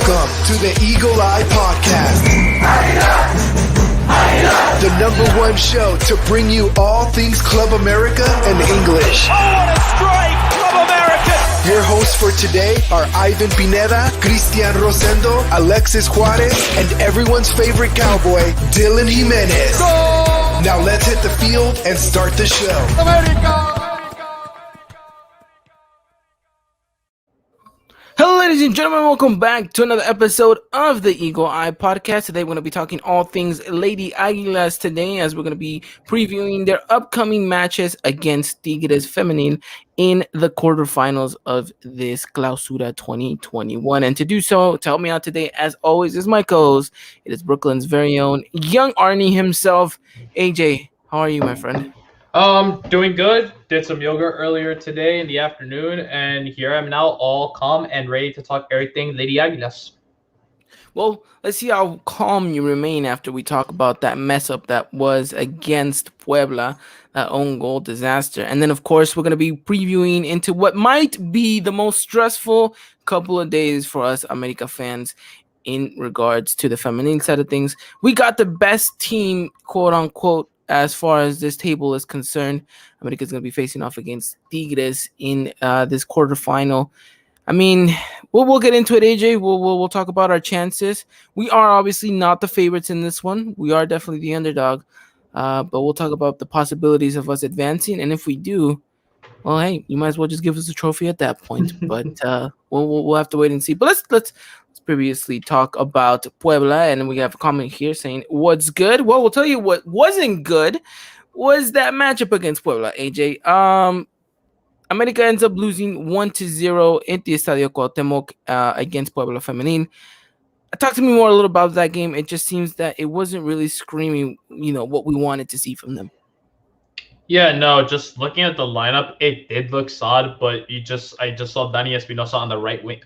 Welcome to the Eagle Eye Podcast. The #1 show to bring you all things Club America and English. Oh, what a strike! Club America! Your hosts for today are Ivan Pineda, Cristian Rosendo, Alexis Juarez, and everyone's favorite cowboy, Dylan Jimenez. Go! Now let's hit the field and start the show. America! Hello, ladies and gentlemen. Welcome back to another episode of the Eagle Eye Podcast. Today, we're going to be talking all things Lady Aguilas today, as we're going to be previewing their upcoming matches against Tigres Femenil in the quarterfinals of this Clausura 2021. And to do so, to help me out today, as always, is my co-host. It is Brooklyn's very own young Arnie himself. AJ, how are you, my friend? Doing good. Did some yoga earlier today in the afternoon, and here I'm now all calm and ready to talk everything Lady Aguilas. Well, let's see how calm you remain after we talk about that mess up that was against Puebla, that own goal disaster. And then, of course, we're going to be previewing into what might be the most stressful couple of days for us America fans in regards to the feminine side of things. We got the best team, quote unquote, as far as this table is concerned. America's going to be facing off against Tigres in this quarterfinal. I mean, we'll get into it, AJ. We'll talk about our chances. We are obviously not the favorites in this one. We are definitely the underdog. But we'll talk about the possibilities of us advancing. And if we do, well, hey, you might as well just give us a trophy at that point. But we'll have to wait and see. But let's previously talk about Puebla, and we have a comment here saying what's good. Well, we'll tell you what wasn't good was that matchup against Puebla, AJ. America ends up losing 1-0 in the Estadio Cuauhtémoc against Puebla Femenil. Talk to me more a little about that game. It just seems that it wasn't really screaming, what we wanted to see from them. Yeah, no, just looking at the lineup, it did look solid, but I just saw Dani Espinosa on the right wing,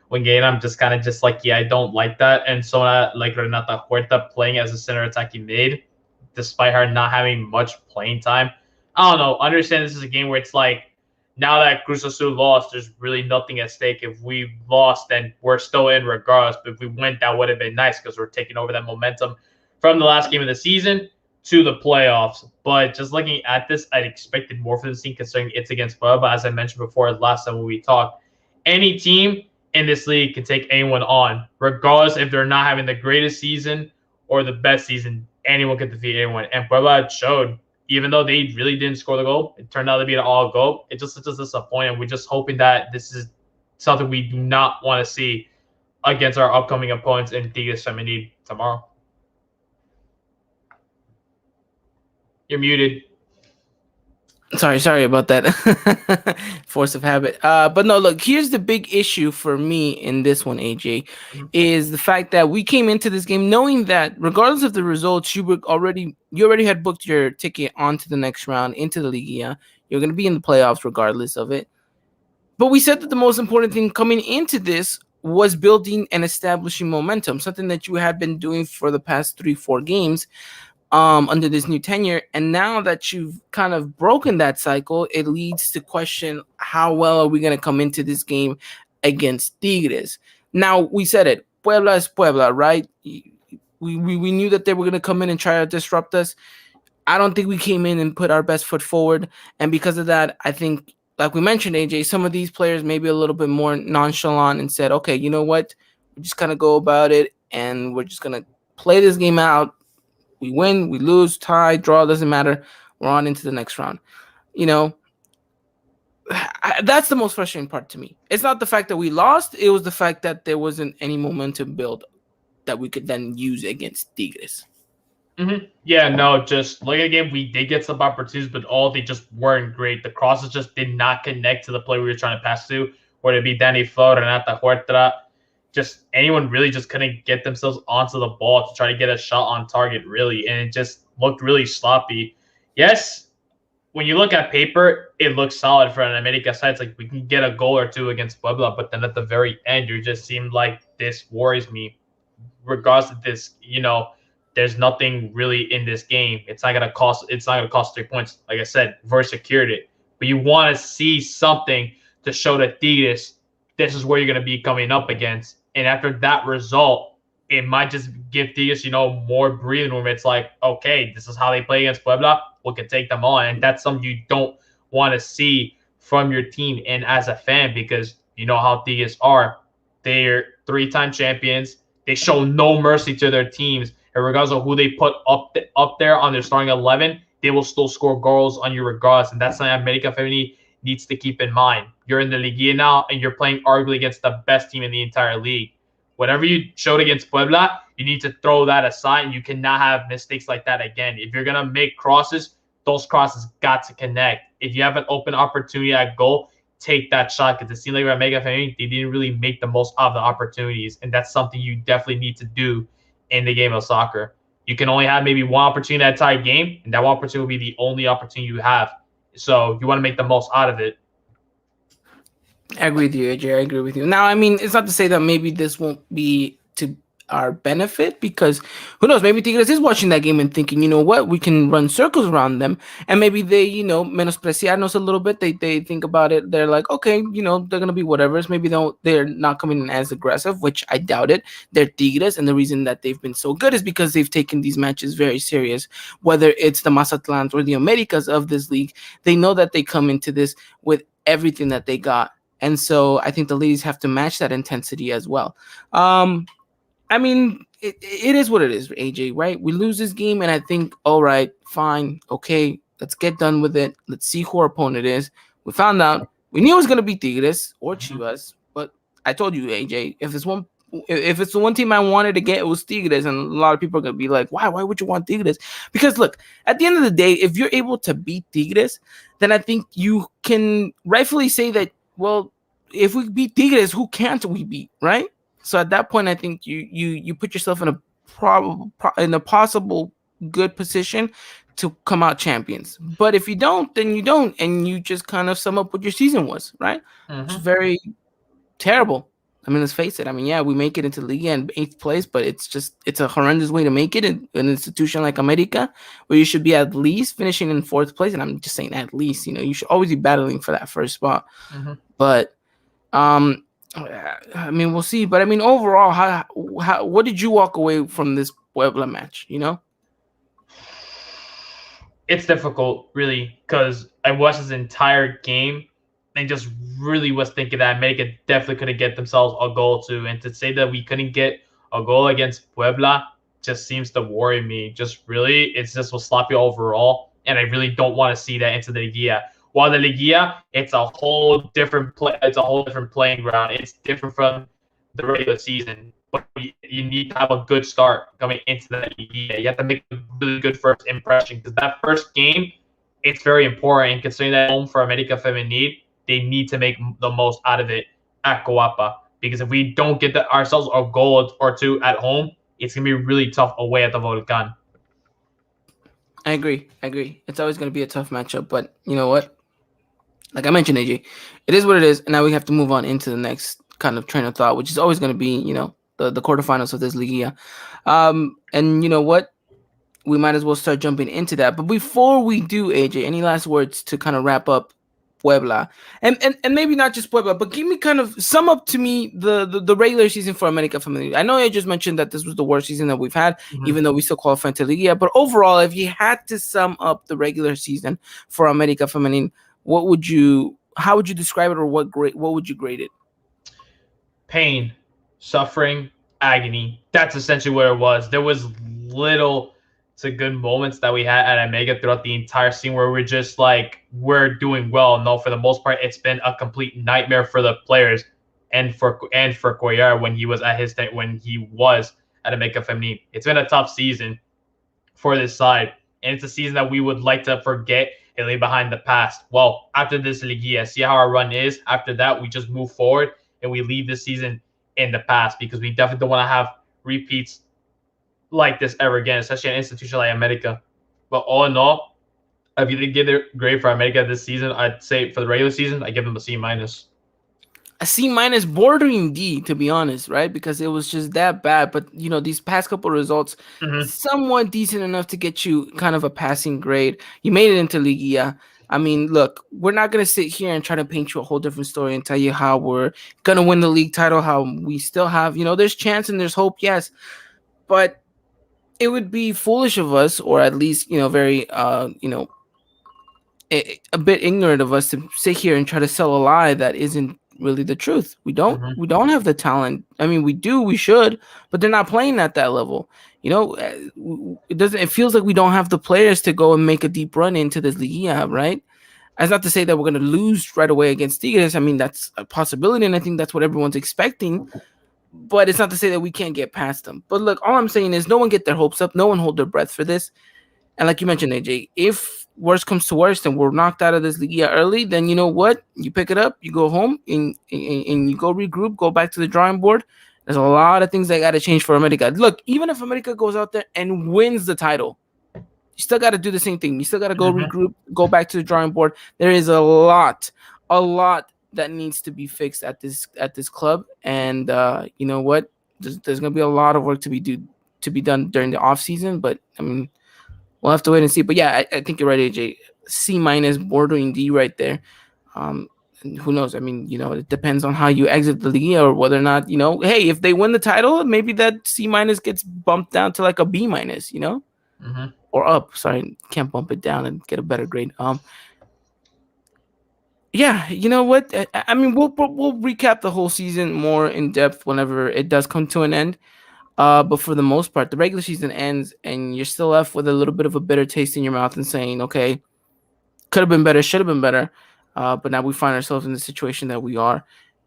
and I'm just kind of like, yeah, I don't like that. And so like Renata Huerta playing as a center attacking mid, despite her not having much playing time. I don't know. Understand this is a game where it's like, now that Cruz Azul lost, there's really nothing at stake. If we lost, then we're still in regardless. But if we win, that would have been nice because we're taking over that momentum from the last game of the season to the playoffs. But just looking at this, I'd expected more for this team considering it's against Puebla. As I mentioned before last time when we talked, any team in this league can take anyone on, regardless if they're not having the greatest season or the best season. Anyone can defeat anyone. And Puebla showed, even though they really didn't score the goal, it turned out to be an all goal. It just disappointing. We're just hoping that this is something we do not want to see against our upcoming opponents in Tigres Femenil tomorrow. You're muted. Sorry about that. Force of habit. But no, look, here's the big issue for me in this one, AJ, is the fact that we came into this game knowing that regardless of the results, you already had booked your ticket onto the next round into the Liguilla. You're going to be in the playoffs regardless of it. But we said that the most important thing coming into this was building and establishing momentum, something that you had been doing for the past 3-4 games. Under this new tenure, and now that you've kind of broken that cycle, it leads to question how well are we going to come into this game against Tigres. Now, we said it, Puebla is Puebla, right? We knew that they were going to come in and try to disrupt us. I don't think we came in and put our best foot forward, and because of that, I think, like we mentioned, AJ, some of these players may be a little bit more nonchalant and said, okay, you know what, we're just going to go about it, and we're just going to play this game out. We win, we lose, tie, draw, doesn't matter. We're on into the next round. That's the most frustrating part to me. It's not the fact that we lost. It was the fact that there wasn't any momentum build that we could then use against Tigres. Mm-hmm. Yeah, no, just looking at the game, we did get some opportunities, but they just weren't great. The crosses just did not connect to the play we were trying to pass to, whether it be Dani Flo, Renata Huerta. Just anyone really just couldn't get themselves onto the ball to try to get a shot on target, really. And it just looked really sloppy. Yes, when you look at paper, it looks solid for an America side. It's like we can get a goal or two against Puebla, but then at the very end, you just seemed like this worries me. Regardless of this, there's nothing really in this game. It's not gonna cost 3 points. Like I said, Verse secured it. But you want to see something to show that Tigres, this is where you're gonna be coming up against. And after that result, it might just give Tigres, more breathing room. It's like, okay, this is how they play against Puebla. We can take them on. And that's something you don't want to see from your team and as a fan, because you know how Tigres are. They're three-time champions. They show no mercy to their teams. And regardless of who they put up there on their starting 11, they will still score goals on you regardless. And that's something America Femenil needs to keep in mind. You're in the Liguilla now, and you're playing arguably against the best team in the entire league. Whatever you showed against Puebla, you need to throw that aside, and you cannot have mistakes like that again. If you're going to make crosses, those crosses got to connect. If you have an open opportunity at goal, take that shot, because it seemed like with Mega Family, they didn't really make the most of the opportunities, and that's something you definitely need to do in the game of soccer. You can only have maybe one opportunity that entire game, and that one opportunity will be the only opportunity you have. So you want to make the most out of it. I agree with you, AJ. I agree with you. Now, I mean, it's not to say that maybe this won't be to our benefit, because who knows? Maybe Tigres is watching that game and thinking, you know what, we can run circles around them, and maybe they, menospreciarnos a little bit. They think about it. They're like, okay, they're gonna be whatever's. Maybe they're not coming in as aggressive, which I doubt it. They're Tigres, and the reason that they've been so good is because they've taken these matches very serious. Whether it's the Mazatlans or the Americas of this league, they know that they come into this with everything that they got. And so I think the ladies have to match that intensity as well. I mean, it is what it is, AJ, right? We lose this game, and I think, all right, fine, okay, let's get done with it. Let's see who our opponent is. We found out. We knew it was going to be Tigres or Chivas, but I told you, AJ, if it's the one team I wanted to get, it was Tigres, and a lot of people are going to be like, why would you want Tigres? Because, look, at the end of the day, if you're able to beat Tigres, then I think you can rightfully say that, well, if we beat Tigres, who can't we beat, right? So at that point, I think you put yourself in a possible good position to come out champions. But if you don't, then you don't, and you just kind of sum up what your season was, right? It's very terrible. I mean, let's face it. I mean, yeah, we make it into the league in 8th place, but it's a horrendous way to make it in an institution like America, where you should be at least finishing in 4th place. And I'm just saying at least, you should always be battling for that first spot. But I mean, we'll see. But I mean, overall, how what did you walk away from this Puebla match? It's difficult, really, because I watched this entire game and just really was thinking that America definitely could have get themselves a goal too. And to say that we couldn't get a goal against Puebla just seems to worry me. It's just was sloppy overall, and I really don't want to see that into the Liguilla. While the Liguilla, it's a whole different playing ground. It's different from the regular season. But you need to have a good start coming into the Liguilla. You have to make a really good first impression, because that first game, it's very important. And considering that home for America Femenil, they need to make the most out of it at Coapa. Because if we don't get ourselves a goal or two at home, it's going to be really tough away at the Volcan. I agree. It's always going to be a tough matchup. But you know what? Like I mentioned, AJ, it is what it is. And now we have to move on into the next kind of train of thought, which is always going to be, the quarterfinals of this Liguilla. And you know what? We might as well start jumping into that. But before we do, AJ, any last words to kind of wrap up Puebla? And maybe not just Puebla, but sum up to me the regular season for America Femenil. I know I just mentioned that this was the worst season that we've had, even though we still qualify to Liguilla. But overall, if you had to sum up the regular season for America Femenil, how would you describe it, or what would you grade it? Pain, suffering, agony. That's essentially what it was. There was little to good moments that we had at Omega throughout the entire season where we're just like, we're doing well. No, for the most part, it's been a complete nightmare for the players and for Cuellar when he was at Omega Femenil. It's been a tough season for this side, and it's a season that we would like to forget and leave behind the past. Well, after this Liguilla, see how our run is. After that, we just move forward and we leave this season in the past, because we definitely don't want to have repeats like this ever again, especially an institution like America. But all in all, if you did give a grade for America this season, I'd say for the regular season, I give them a C-. A C-, bordering D, to be honest, right? Because it was just that bad. But these past couple of results, somewhat decent enough to get you kind of a passing grade. You made it into Liguilla. I mean, look, we're not going to sit here and try to paint you a whole different story and tell you how we're going to win the league title, how we still have, there's chance and there's hope, yes. But it would be foolish of us, or at least, very, a bit ignorant of us to sit here and try to sell a lie that isn't really the truth. We don't have the talent. I mean, we do, we should, but they're not playing at that level. It feels like we don't have the players to go and make a deep run into this Liguilla, right? That's not to say that we're going to lose right away against Tigres. I mean, that's a possibility, and I think that's what everyone's expecting. But it's not to say that we can't get past them. But look, all I'm saying is no one get their hopes up. No one hold their breath for this. And like you mentioned, AJ, if worst comes to worst and we're knocked out of this Liguilla early, then you know what? You pick it up, you go home, and you go regroup, go back to the drawing board. There's a lot of things that got to change for America. Look, even if America goes out there and wins the title, you still got to do the same thing. You still got to go regroup, go back to the drawing board. There is a lot that needs to be fixed at this club. And you know what? There's going to be a lot of work to be done during the off season. But I mean, we'll have to wait and see. But yeah, I think you're right, AJ. C- bordering D right there. And who knows? I mean, it depends on how you exit the league or whether or not, hey, if they win the title, maybe that C- gets bumped down to like a B-, or up. Sorry, can't bump it down and get a better grade. Yeah, you know what? I mean, we'll recap the whole season more in depth whenever it does come to an end. But for the most part, the regular season ends and you're still left with a little bit of a bitter taste in your mouth and saying, okay, could have been better, should have been better. But now we find ourselves in the situation that we are.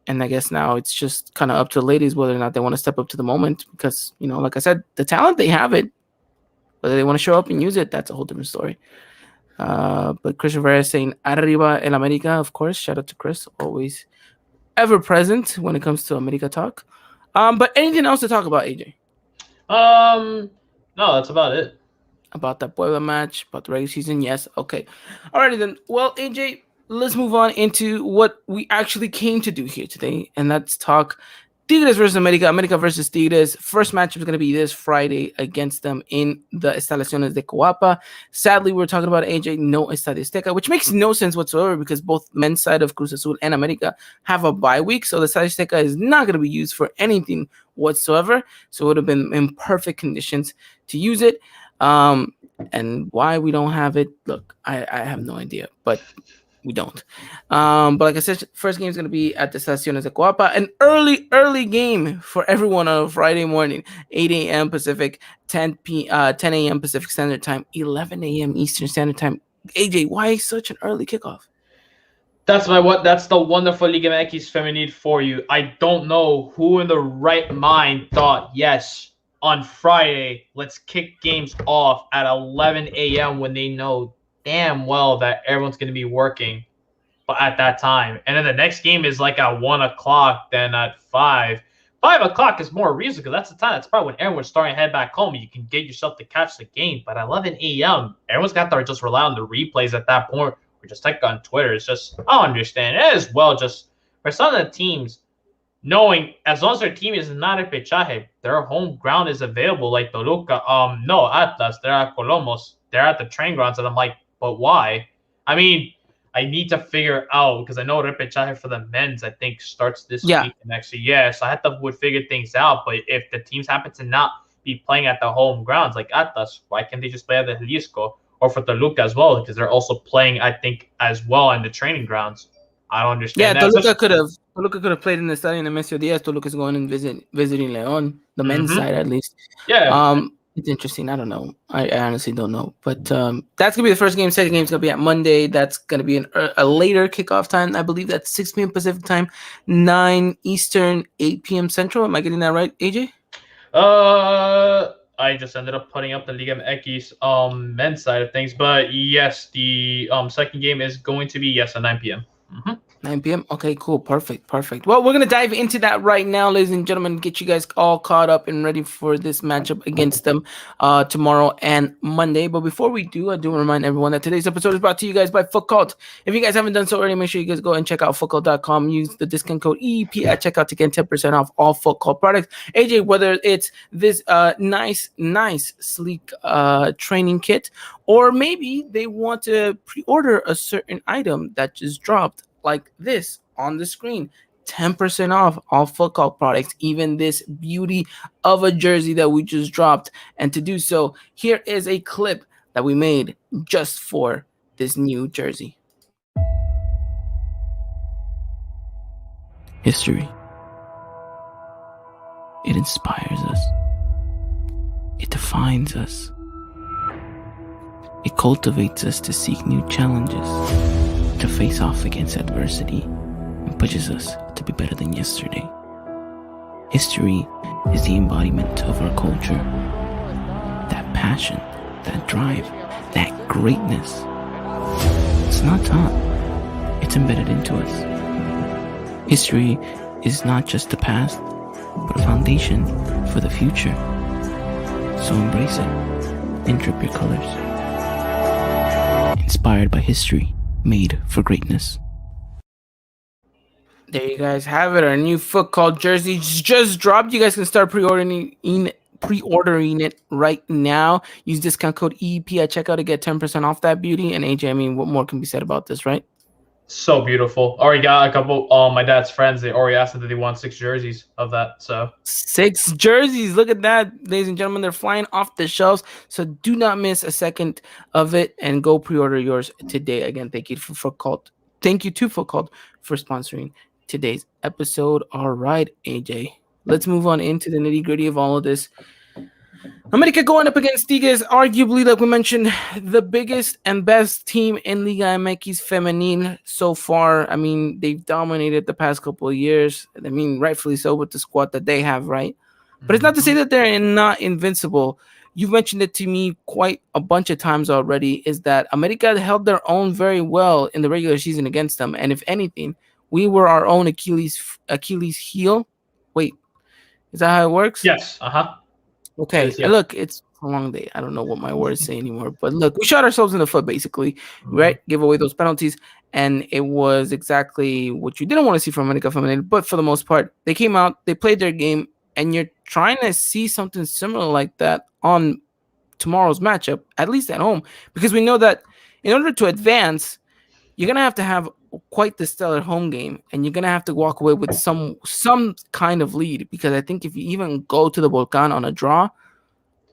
And I guess now it's just kind of up to the ladies whether or not they want to step up to the moment because, like I said, the talent, they have it. Whether they want to show up and use it, that's a whole different story. But Chris Rivera is saying, Arriba el America, of course. Shout out to Chris, always ever present when it comes to America talk. But anything else to talk about, AJ? No, that's about it. About that Puebla match, about the regular season, yes. Okay. Alrighty then. Well, AJ, let's move on into what we actually came to do here today, and that's talk Tigres versus America versus Tigres. First match is going to be this Friday against them in the Instalaciones de Coapa. Sadly, we're talking about AJ, no Estadio Azteca, which makes no sense whatsoever because both men's side of Cruz Azul and America have a bye week. So the Estadio Azteca is not going to be used for anything whatsoever. So it would have been in perfect conditions to use it. And why we don't have it, look, I have no idea, but we don't. But like I said, first game is going to be at the Estaciones de Coapa, an early game for everyone on a Friday morning, 8 a.m. Pacific, 10 a.m. Pacific Standard Time, 11 a.m. Eastern Standard Time. AJ, why such an early kickoff? That's the wonderful Liga MX feminine for you. I don't know who in the right mind thought, yes, on Friday, let's kick games off at 11 a.m. when they know damn well that everyone's going to be working at that time. And then the next game is like at 1 o'clock, then at 5. 5 o'clock is more reasonable because that's the time. That's probably when everyone's starting to head back home. You can get yourself to catch the game. But at 11 a.m., everyone's got to just rely on the replays at that point or just check on Twitter. It's just, I don't understand. It as well, just for some of the teams, knowing as long as their team is not at Pechaje, their home ground is available, like Toluca. Atlas, they're at Colomos, they're at the train grounds, and I'm like, but why? I mean, I need to figure out because I know Repechaje for the men's, I think, starts this week and next year. Yeah, so I would figure things out. But if the teams happen to not be playing at the home grounds, like Atlas, why can't they just play at the Jalisco or for Toluca as well? Because they're also playing, I think, as well in the training grounds. I don't understand. Yeah, Toluca could have played in the Estadio Nemesio Diaz. Toluca's going and visiting Leon, the men's side at least. Yeah. It's interesting. I don't know. I honestly don't know. But that's gonna be the first game. Second game is gonna be at Monday. That's gonna be a later kickoff time. I believe that's 6 p.m. Pacific time, 9 Eastern, 8 p.m. Central. Am I getting that right, AJ? I just ended up putting up the Liga MX men's side of things, but yes, the second game is going to be at 9 p.m. 9 p.m. Okay, cool. Perfect. Perfect. Well, we're going to dive into that right now, ladies and gentlemen, get you guys all caught up and ready for this matchup against them tomorrow and Monday. But before we do, I do remind everyone that today's episode is brought to you guys by Foot Cult. If you guys haven't done so already, make sure you guys go and check out footcult.com. Use the discount code EEP at checkout to get 10% off all Foot Cult products. AJ, whether it's this nice, sleek training kit, or maybe they want to pre-order a certain item that just dropped, like this on the screen. 10% off all Foot Cult products, even this beauty of a jersey that we just dropped. And to do so, here is a clip that we made just for this new jersey. History. It inspires us. It defines us. It cultivates us to seek new challenges, to face off against adversity, and pushes us to be better than yesterday. History is the embodiment of our culture. That passion, that drive, that greatness. It's not taught, it's embedded into us. History is not just the past, but a foundation for the future. So embrace it and drip your colors. Inspired by history, made for greatness. There you guys have it. Our new Foot Cult jersey just dropped. You guys can start pre-ordering it right now. Use discount code EEP at checkout to get 10% off that beauty. And AJ, I mean, what more can be said about this, right? So beautiful. Already got a couple. My dad's friends. They already asked that they want 6 jerseys of that. So 6 jerseys. Look at that, ladies and gentlemen. They're flying off the shelves. So do not miss a second of it and go pre-order yours today. Again, thank you to Foot Cult for sponsoring today's episode. All right, AJ, let's move on into the nitty-gritty of all of this. America going up against Tigres, arguably, like we mentioned, the biggest and best team in Liga MX Femenil so far. I mean, they've dominated the past couple of years. I mean, rightfully so with the squad that they have, right? But it's not to say that they're not invincible. You've mentioned it to me quite a bunch of times already, is that America held their own very well in the regular season against them. And if anything, we were our own Achilles heel. Wait, is that how it works? yes, Okay, Yes, yeah. look, it's a long day. I don't know what my words say anymore. But look, we shot ourselves in the foot, basically, right? Give away those penalties. And it was exactly what you didn't want to see from America Femenil. But for the most part, they came out, they played their game, and you're trying to see something similar like that on tomorrow's matchup, at least at home. Because we know that in order to advance, you're going to have quite the stellar home game, and you're going to have to walk away with some kind of lead, because I think if you even go to the Volcan on a draw,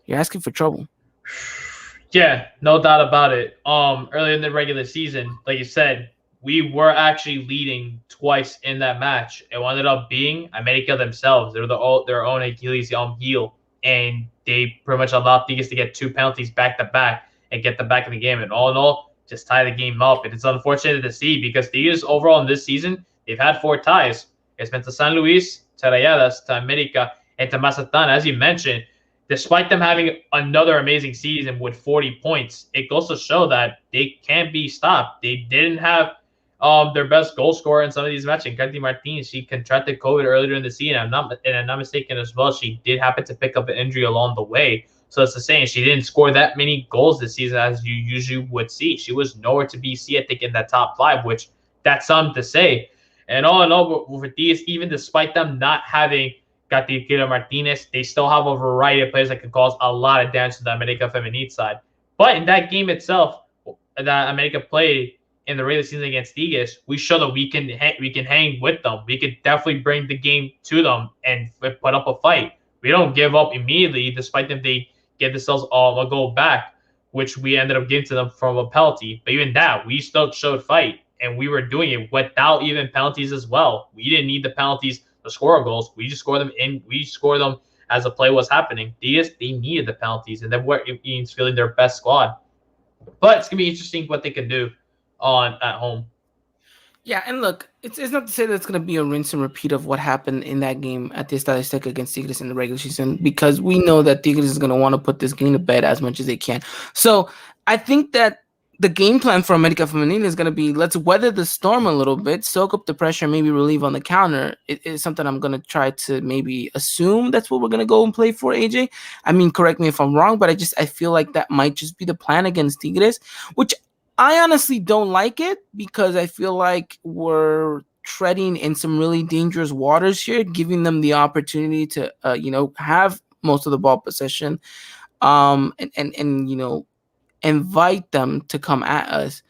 you're asking for trouble. Yeah, no doubt about it. Earlier in the regular season, like you said, we were actually leading twice in that match. It ended up being America themselves. They're their own Achilles heel, and they pretty much allowed Tigres to get 2 penalties back to back and get them back in the game. And all in all, just tie the game up. And it's unfortunate to see, because Tigres overall in this season, they've had 4 ties. It's been to San Luis, to Rayadas, to America, and to Mazatlan. As you mentioned, despite them having another amazing season with 40 points, it goes to show that they can't be stopped. They didn't have their best goal scorer in some of these matches. Katy Martinez, she contracted COVID earlier in the season. I'm not mistaken as well. She did happen to pick up an injury along the way. So it's the same. She didn't score that many goals this season as you usually would see. She was nowhere to be seen, I think, in that top 5, which that's something to say. And all in all, with these, even despite them not having Katy Martinez, they still have a variety of players that can cause a lot of damage to the America Femenil side. But in that game itself that America played in the regular season against Tigres, we show that we can hang with them. We could definitely bring the game to them and put up a fight. We don't give up immediately, despite them they get themselves a goal back, which we ended up getting to them from a penalty. But even that, we still showed fight, and we were doing it without even penalties as well. We didn't need the penalties to score goals. We just scored them in. We scored them as the play was happening. They needed the penalties, and then we're feeling their best squad. But it's gonna be interesting what they can do at home. Yeah, and look, it's not to say that it's going to be a rinse and repeat of what happened in that game at the Estadio Azteca against Tigres in the regular season, because we know that Tigres is going to want to put this game to bed as much as they can. So I think that the game plan for America Femenina is going to be, let's weather the storm a little bit, soak up the pressure, maybe relieve on the counter. It is something I'm going to try to maybe assume that's what we're going to go and play for, AJ. I mean, correct me if I'm wrong, but I feel like that might just be the plan against Tigres, which I honestly don't like it, because I feel like we're treading in some really dangerous waters here, giving them the opportunity to, have most of the ball possession, and invite them to come at us.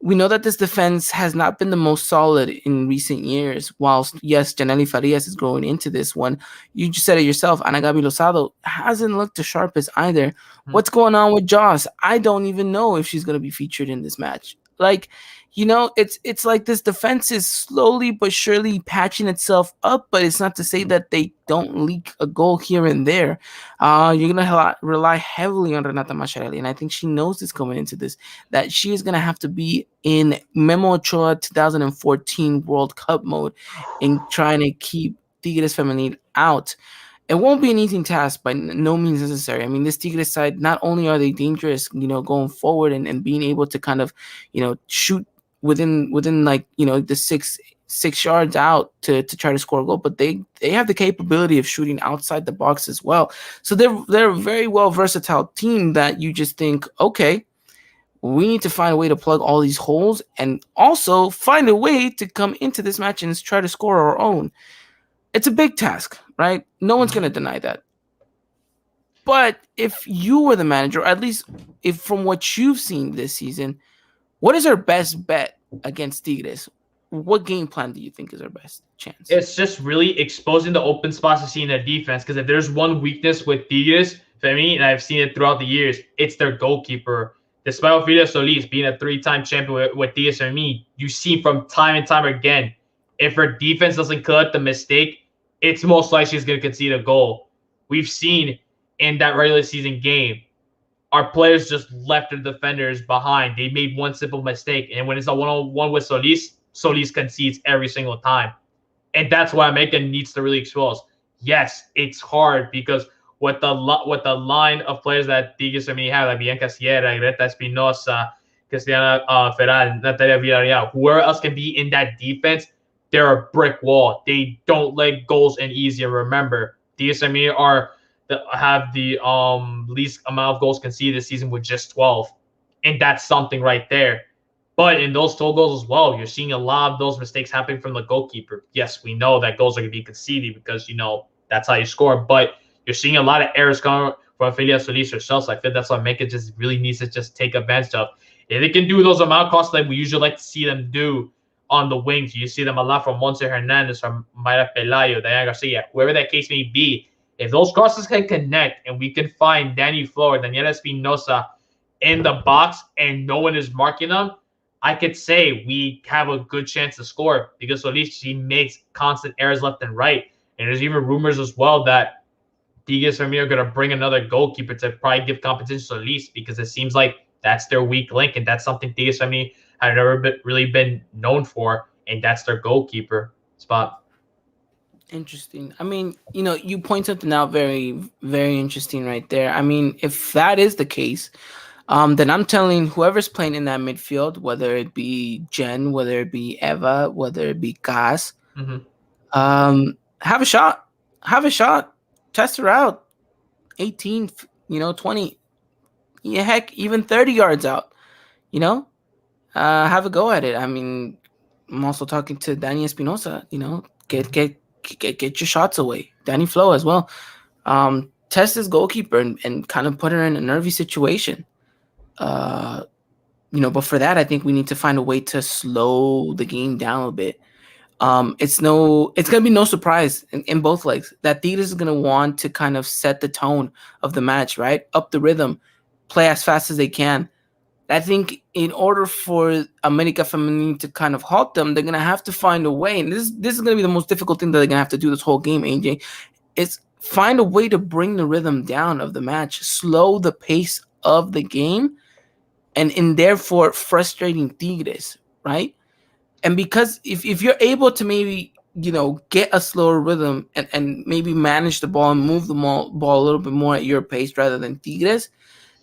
We know that this defense has not been the most solid in recent years. Whilst, yes, Janely Farias is growing into this one, you just said it yourself, Ana Gabi Lozado hasn't looked the sharpest either. What's going on with Joss? I don't even know if she's going to be featured in this match. Like, it's like this defense is slowly but surely patching itself up, but it's not to say that they don't leak a goal here and there. You're going to rely heavily on Renata Macharelli, and I think she knows this coming into this, that she is going to have to be in Memo Ochoa 2014 World Cup mode in trying to keep Tigres Femenil out. It won't be an easy task, by no means necessary. I mean, this Tigres side, not only are they dangerous, going forward and being able to kind of, shoot within like, the six yards out to try to score a goal, but they have the capability of shooting outside the box as well. So they're a very well versatile team that you just think, okay, we need to find a way to plug all these holes and also find a way to come into this match and try to score our own. It's a big task, right? No one's going to deny that. But if you were the manager, at least if from what you've seen this season, what is our best bet against Tigres? What game plan do you think is our best chance? It's just really exposing the open spots to see in their defense. Because if there's one weakness with Tigres, for me, and I've seen it throughout the years, it's their goalkeeper. Despite Ofelia Solis being a 3-time champion with Tigres, for me, you see from time and time again, if her defense doesn't cut the mistake, it's most likely she's going to concede a goal. We've seen in that regular season game, our players just left their defenders behind. They made one simple mistake. And when it's a one-on-one with Solis, Solis concedes every single time. And that's why America needs to really expose. Yes, it's hard because with the line of players that Tigres have, like Bianca Sierra, Greta Espinosa, Cristiana Ferral, Natalia Villarreal, whoever else can be in that defense, they're a brick wall. They don't let goals in easy. And remember, DSME have the least amount of goals conceded this season with just 12. And that's something right there. But in those 12 goals as well, you're seeing a lot of those mistakes happening from the goalkeeper. Yes, we know that goals are going to be conceded because, that's how you score. But you're seeing a lot of errors coming from Ofelia Solis herself. So I feel that's what Mecca just really needs to just take advantage of. If they can do those amount costs like we usually like to see them do, on the wings, you see them a lot from Monse Hernandez, from Mayra Pelayo, Diana Garcia, whoever that case may be. If those crosses can connect and we can find Danny Flo or Daniela Espinosa in the box and no one is marking them, I could say we have a good chance to score because at least she makes constant errors left and right. And there's even rumors as well that Tigres for me are going to bring another goalkeeper to probably give competition to Solis because it seems like that's their weak link and that's something Tigres for me have never really been known for, and that's their goalkeeper spot. Interesting. I mean, you point something out very, very interesting right there. I mean, if that is the case, then I'm telling whoever's playing in that midfield, whether it be Jen, whether it be Eva, whether it be Gas, have a shot. Have a shot. Test her out. 18, 20, heck, even 30 yards out, have a go at it. I mean, I'm also talking to Danny Espinosa. Get your shots away. Danny Flo as well. Test his goalkeeper and kind of put her in a nervy situation. But for that, I think we need to find a way to slow the game down a bit. It's gonna be no surprise in both legs that Tigres is gonna want to kind of set the tone of the match, right? Up the rhythm, play as fast as they can. I think in order for America Femenina to kind of halt them, they're going to have to find a way. And this is going to be the most difficult thing that they're going to have to do this whole game, AJ, is find a way to bring the rhythm down of the match, slow the pace of the game, and therefore frustrating Tigres, right? And because if you're able to maybe, get a slower rhythm and maybe manage the ball and move the ball a little bit more at your pace rather than Tigres,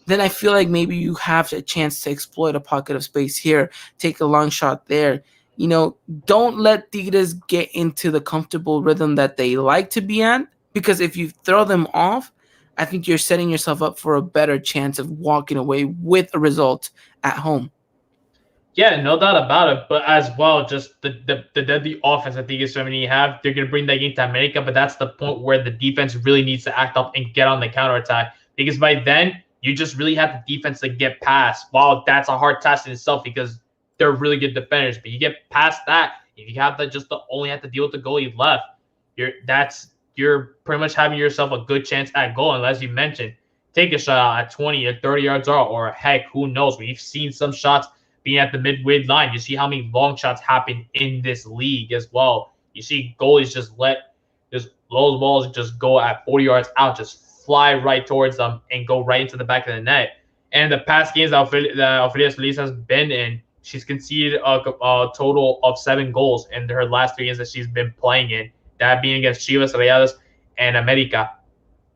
then I feel like maybe you have a chance to exploit a pocket of space here, take a long shot there. Don't let Tigres get into the comfortable rhythm that they like to be at, because if you throw them off, I think you're setting yourself up for a better chance of walking away with a result at home. Yeah, no doubt about it. But as well, just the deadly offense that Tigres Femenil have, they're gonna bring that game to America. But that's the point where the defense really needs to act up and get on the counterattack. Because by then, you just really have the defense to get past. Wow, that's a hard task in itself because they're really good defenders. But you get past that, if you have to only have to deal with the goalie left, you're pretty much having yourself a good chance at goal. And as you mentioned, take a shot out at 20 or 30 yards out, or heck, who knows? We've seen some shots being at the midway line. You see how many long shots happen in this league as well. You see goalies just let those balls just go at 40 yards out, just fly right towards them and go right into the back of the net. And the past games that Ofelia Solis has been in, she's conceded a total of 7 goals in her last 3 games that she's been playing in, that being against Chivas, Rayadas, and America.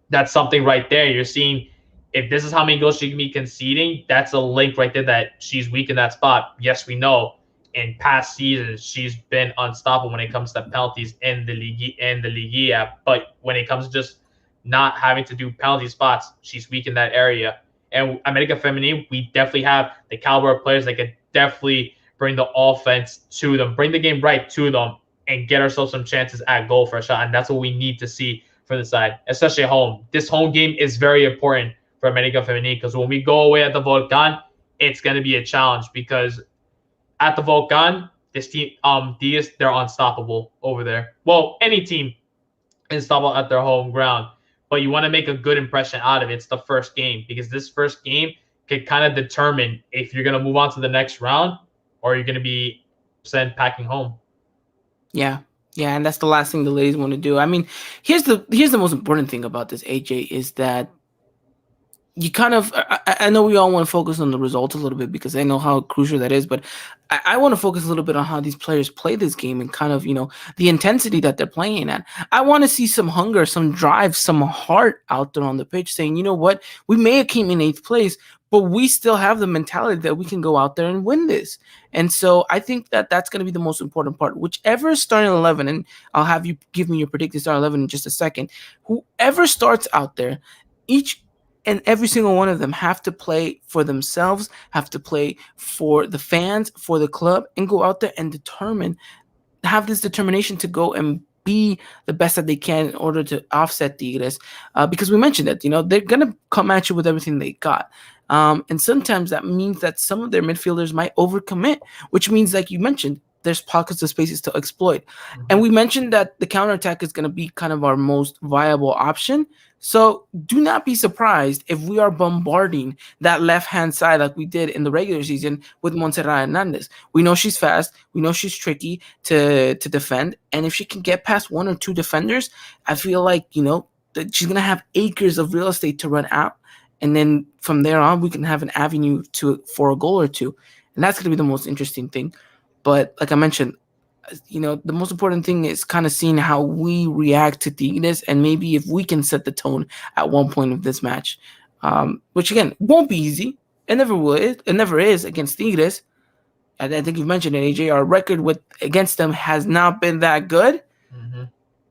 That's something right there. You're seeing if this is how many goals she can be conceding, that's a link right there that she's weak in that spot. Yes, we know in past seasons she's been unstoppable when it comes to penalties in the Liguilla. But when it comes to just not having to do penalty spots, she's weak in that area. And America Femenil, we definitely have the caliber of players that could definitely bring the offense to them, bring the game right to them, and get ourselves some chances at goal for a shot. And that's what we need to see for the side, especially at home. This home game is very important for America Femenil, because when we go away at the Volcan, it's going to be a challenge, because at the Volcan, this team, Diaz, they're unstoppable over there. Well, any team is unstoppable at their home ground, but you want to make a good impression out of it. It's the first game, because this first game could kind of determine if you're going to move on to the next round or you're going to be sent packing home. Yeah, and that's the last thing the ladies want to do. I mean, here's the most important thing about this, AJ, is that you kind of, I know we all want to focus on the results a little bit because I know how crucial that is, but I want to focus a little bit on how these players play this game and kind of, the intensity that they're playing at. I want to see some hunger, some drive, some heart out there on the pitch saying, you know what, we may have came in 8th place, but we still have the mentality that we can go out there and win this. And so I think that that's going to be the most important part. Whichever starting 11, and I'll have you give me your predicted starting 11 in just a second, whoever starts out there, each and every single one of them have to play for themselves, have to play for the fans, for the club, and go out there and have this determination to go and be the best that they can in order to offset Tigres. Because we mentioned that, they're going to come at you with everything they got. And sometimes that means that some of their midfielders might overcommit, which means, like you mentioned, there's pockets of spaces to exploit. Mm-hmm. And we mentioned that the counterattack is going to be kind of our most viable option. So do not be surprised if we are bombarding that left-hand side like we did in the regular season with Montserrat Hernandez. We know she's fast. We know she's tricky to defend. And if she can get past 1 or 2 defenders, I feel like, that she's going to have acres of real estate to run out. And then from there on, we can have an avenue for a goal or 2. And that's going to be the most interesting thing. But like I mentioned, the most important thing is kind of seeing how we react to Tigres, and maybe if we can set the tone at one point of this match, which again won't be easy. It never will. It never is against Tigres. And I think you've mentioned it, AJ. Our record against them has not been that good. Mm-hmm.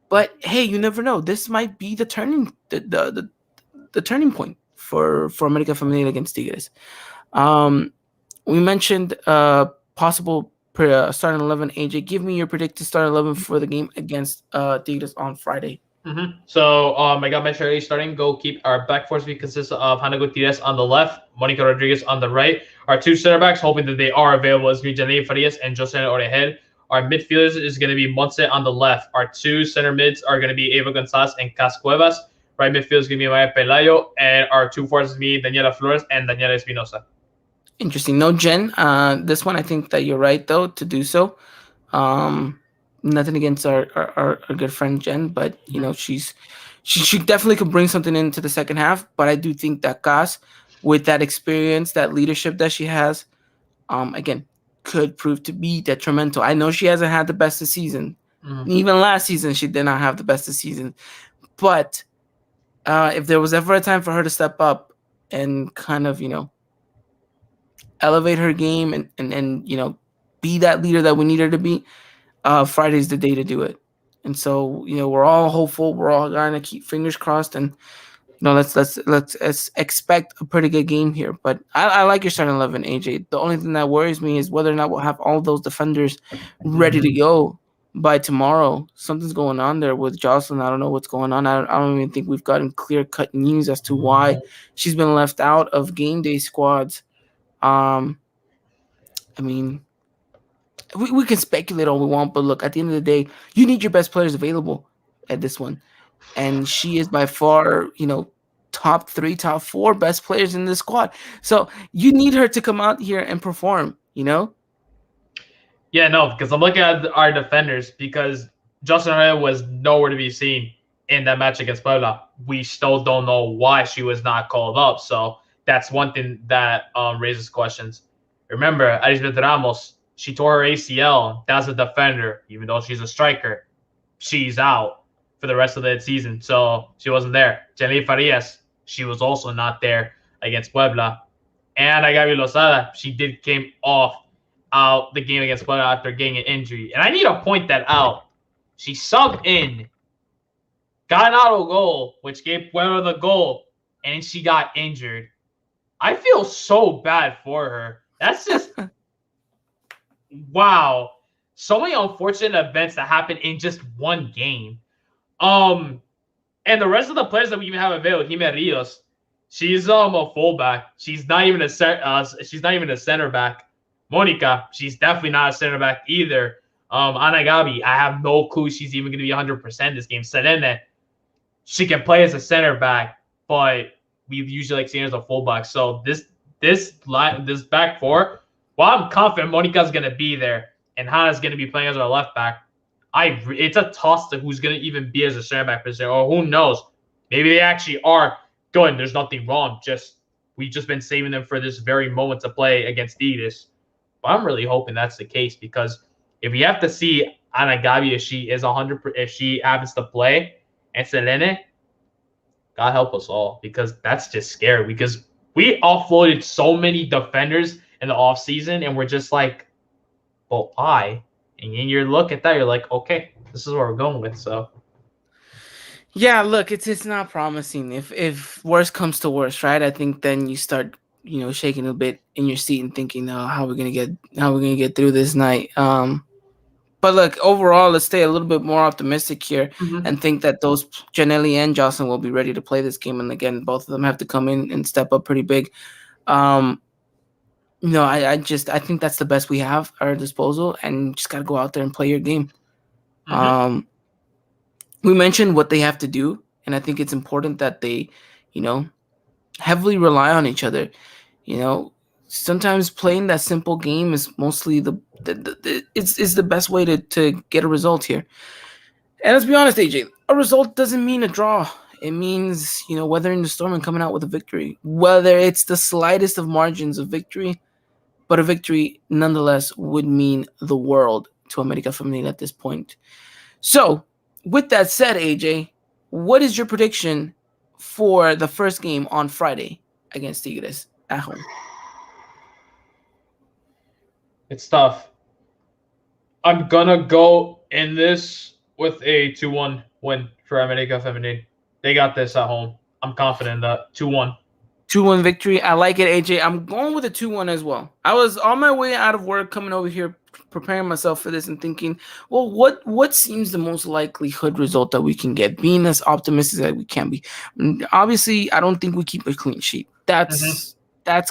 But hey, you never know. This might be the turning turning point for America Femenil against Tigres. We mentioned possible starting 11. AJ, give me your predicted starting 11 for the game against Tigres on Friday. Mm-hmm. So I got my starting goalkeeper. Our back four consists of Hannah Gutierrez on the left, Monica Rodriguez on the right. Our 2 center backs, hoping that they are available, is Janine Farias and Josena Orejel. Our midfielders is going to be Montse on the left. Our 2 center mids are going to be Eva Gonzalez and Cas Cuevas. Right midfield is going to be Maya Pelayo, and our 2 forwards is me, Daniela Flores and Daniela Espinosa. Interesting. No Jen. This one, I think that you're right, though, to do so. Nothing against our good friend Jen, but, she definitely could bring something into the second half. But I do think that Cas, with that experience, that leadership that she has, again, could prove to be detrimental. I know she hasn't had the best of season. Mm-hmm. Even last season, she did not have the best of season. But if there was ever a time for her to step up, and kind of, elevate her game and be that leader that we need her to be, Friday's the day to do it. And so, we're all hopeful. We're all going to keep fingers crossed, and let's expect a pretty good game here. But I like your starting 11, AJ. The only thing that worries me is whether or not we'll have all those defenders ready to go by tomorrow. Something's going on there with Jocelyn. I don't know what's going on. I don't even think we've gotten clear-cut news as to why she's been left out of game day squads. I mean, we can speculate all we want, but look, at the end of the day, you need your best players available at this one. And she is by far, top 3, top 4 best players in this squad. So you need her to come out here and perform, Yeah, no, because I'm looking at our defenders because Justin Herrera was nowhere to be seen in that match against Puebla. We still don't know why she was not called up. So that's one thing that raises questions. Remember, Elizabeth Ramos, she tore her ACL. That's a defender, even though she's a striker. She's out for the rest of the season, so she wasn't there. Jenny Farias, she was also not there against Puebla. And Agavi Lozada, she came off out the game against Puebla after getting an injury. And I need to point that out. She subbed in, got an auto goal, which gave Puebla the goal, and she got injured. I feel so bad for her. That's just wow. So many unfortunate events that happen in just one game. And the rest of the players that we even have available, Jime Rios, she's a fullback. She's not even a center back. Monica, she's definitely not a center back either. Ana Gabi, I have no clue she's even going to be 100% this game. Selene, she can play as a center back, but we usually like seeing her as a fullback. So this back four, while I'm confident Monica's going to be there and Hannah's going to be playing as our left back, it's a toss to who's going to even be as a center back position, or who knows, maybe they actually are good. There's nothing wrong. We've just been saving them for this very moment to play against Tigres. But I'm really hoping that's the case, because if we have to see Ana Gabi if she is 100%, if she happens to play, and Selene, God help us all, because that's just scary. Because we offloaded so many defenders in the offseason, and we're just like, well, why? And you look at that, you're like, okay, this is what we're going with. So, yeah, look, it's not promising. If worst comes to worst, right? I think then you start, shaking a bit in your seat and thinking, how are we gonna get through this night? But look, overall, let's stay a little bit more optimistic here and think that those Janelli and Jocelyn will be ready to play this game. And again, both of them have to come in and step up pretty big. No, I think that's the best we have at our disposal, and just gotta go out there and play your game. We mentioned what they have to do, and I think it's important that they, heavily rely on each other. Sometimes playing that simple game is mostly it's the best way to get a result here. And let's be honest, AJ, a result doesn't mean a draw. It means, weathering the storm and coming out with a victory, whether it's the slightest of margins of victory. But a victory, nonetheless, would mean the world to America Femenina at this point. So, with that said, AJ, what is your prediction for the first game on Friday against Tigres at home? It's tough. I'm going to go in this with a 2-1 win for America Femenina. They got this at home. I'm confident in that. 2-1. 2-1 victory. I like it, AJ. I'm going with a 2-1 as well. I was on my way out of work coming over here, preparing myself for this and thinking, well, what seems the most likelihood result that we can get, being as optimistic as we can be. And obviously, I don't think we keep a clean sheet. That's